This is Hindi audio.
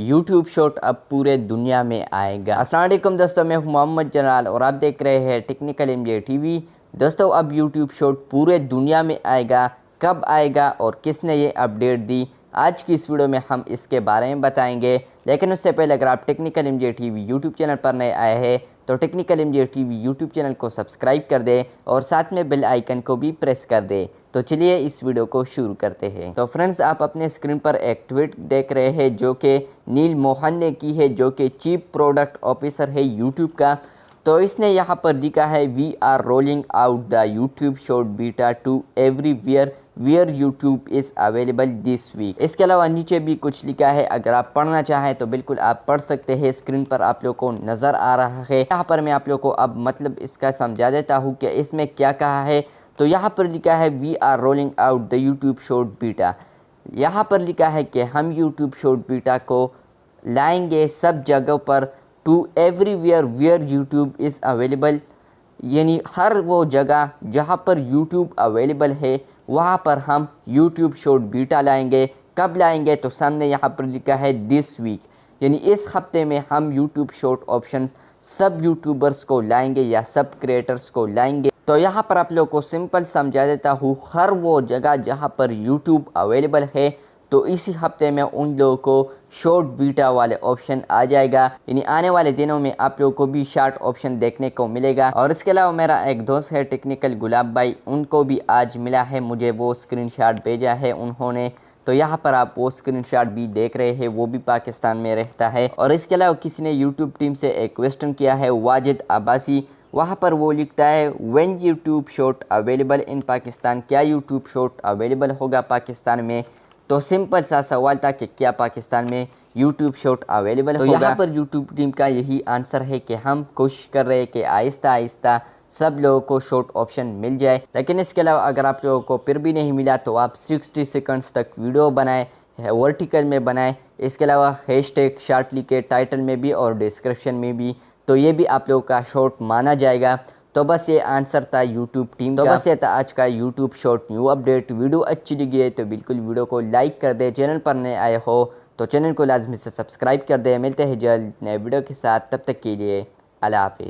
यूट्यूब शॉर्ट अब पूरे दुनिया में आएगा। अस्सलाम वालेकुम दोस्तों, मैं हूं मोहम्मद जलाल और आप देख रहे हैं टेक्निकल एमजे टीवी। दोस्तों, अब यूट्यूब शॉर्ट पूरे दुनिया में आएगा। कब आएगा और किसने ये अपडेट दी, आज की इस वीडियो में हम इसके बारे में बताएंगे। लेकिन उससे पहले अगर आप technical MJ TV YouTube channel पर नए आए हैं तो technical MJ TV YouTube channel को सब्सक्राइब कर दें और साथ में बेल आइकन को भी प्रेस कर दें। तो चलिए इस वीडियो को शुरू करते हैं। तो फ्रेंड्स, आप अपने स्क्रीन पर एक ट्वीट देख रहे हैं जो कि नील मोहन ने की है, जो कि चीफ प्रोडक्ट ऑफिसर है यूट्यूब का। तो इसने यहाँ पर लिखा है, we are rolling out the YouTube short beta to everywhere where YouTube is available this week. इसके अलावा नीचे भी कुछ लिखा है, अगर आप पढ़ना चाहें तो बिल्कुल आप पढ़ सकते हैं। स्क्रीन पर आप लोग को नज़र आ रहा है। यहाँ पर मैं आप लोग को अब मतलब इसका समझा देता हूँ कि इसमें क्या कहा है। तो यहाँ पर लिखा है, we are rolling out the YouTube short beta. यहाँ पर लिखा है कि हम यूट्यूब शॉर्ट बीटा को लाएंगे सब जगहों पर, to everywhere where YouTube is available, यानी हर वो जगह जहाँ पर यूट्यूब अवेलेबल है वहाँ पर हम यूट्यूब शॉर्ट बीटा लाएंगे। कब लाएंगे, तो सामने यहाँ पर लिखा है दिस वीक, यानी इस हफ्ते में हम यूट्यूब शॉर्ट ऑप्शंस सब यूट्यूबर्स को लाएंगे या सब क्रिएटर्स को लाएंगे। तो यहाँ पर आप लोग को सिंपल समझा देता हूँ, हर वो जगह जहाँ पर यूट्यूब अवेलेबल है तो इसी हफ्ते में उन लोगों को शॉर्ट बीटा वाले ऑप्शन आ जाएगा। यानी आने वाले दिनों में आप लोगों को भी शॉर्ट ऑप्शन देखने को मिलेगा। और इसके अलावा मेरा एक दोस्त है टेक्निकल गुलाब भाई, उनको भी आज मिला है, मुझे वो स्क्रीनशॉट भेजा है उन्होंने। तो यहाँ पर आप वो स्क्रीनशॉट भी देख रहे हैं, वो भी पाकिस्तान में रहता है। और इसके अलावा किसी ने यूट्यूब टीम से एक क्वेश्चन किया है, वाजिद अब्बासी, वहाँ पर वो लिखता है, when YouTube short available in Pakistan, क्या यूट्यूब शॉर्ट अवेलेबल होगा पाकिस्तान में। तो सिंपल सा सवाल था कि क्या पाकिस्तान में यूट्यूब शॉर्ट अवेलेबल होगा। यहाँ पर यूट्यूब टीम का यही आंसर है कि हम कोशिश कर रहे हैं कि आहिस्ता आहिस्ता सब लोगों को शॉर्ट ऑप्शन मिल जाए। लेकिन इसके अलावा अगर आप लोगों को फिर भी नहीं मिला तो आप 60 सेकंड्स तक वीडियो बनाएं, वर्टिकल में बनाएं। इसके अलावा हैशटैग शॉर्ट लिखे टाइटल में भी और डिस्क्रिप्शन में भी, तो ये भी आप लोगों का शॉर्ट माना जाएगा। तो बस ये आंसर था यूट्यूब टीम का। तो बस ये था आज का YouTube short new update. Video अच्छी लगी है तो बिल्कुल वीडियो को लाइक कर दे। चैनल पर नए आए हो तो चैनल को लाजमी से सब्सक्राइब कर दे। मिलते हैं जल्द नए वीडियो के साथ, तब तक के लिए अल्लाह हाफिज़।